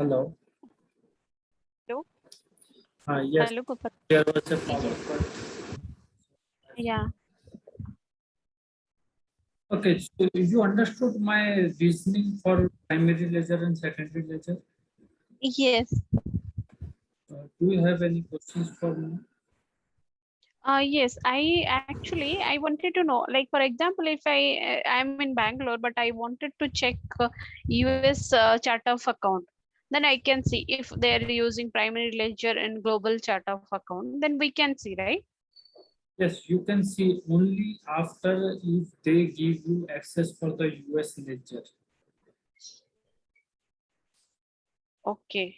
Hello. Hello. Yes, Hello, Gopal. there was a power Yes. cut. Yeah. Okay, so you understood my reasoning for primary ledger and secondary ledger. Yes. Do you have any questions for me? Yes. I wanted to know, like, for example, if I'm in Bangalore, but I wanted to check US chart of account, then I can see if they're using primary ledger and global chart of account, then we can see, right? Yes, you can see only after if they give you access for the US ledger. Okay.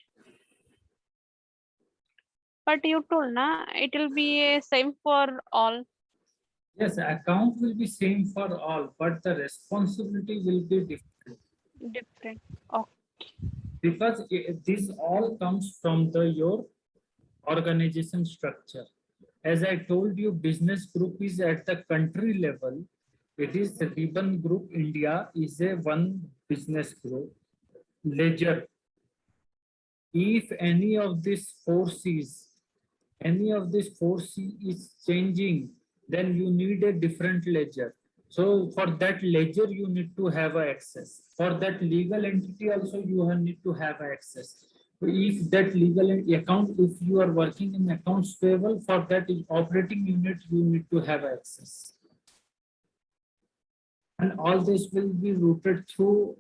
But you told na it will be same for all. Yes, account will be same for all, but the responsibility will be different Different. Oh, because this all comes from the your organization structure. As I told you, business group is at the country level. It is the Ribbon Group India is a one business group. Ledger. If any of these four C is changing, then you need a different ledger. So for that ledger, you need to have access. For that legal entity also, need to have access. If that legal account, if you are working in accounts payable, for that operating unit, you need to have access. And all this will be routed through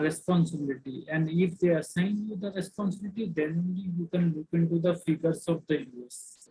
responsibility. And if they assign you the responsibility, then only you can look into the figures of the US.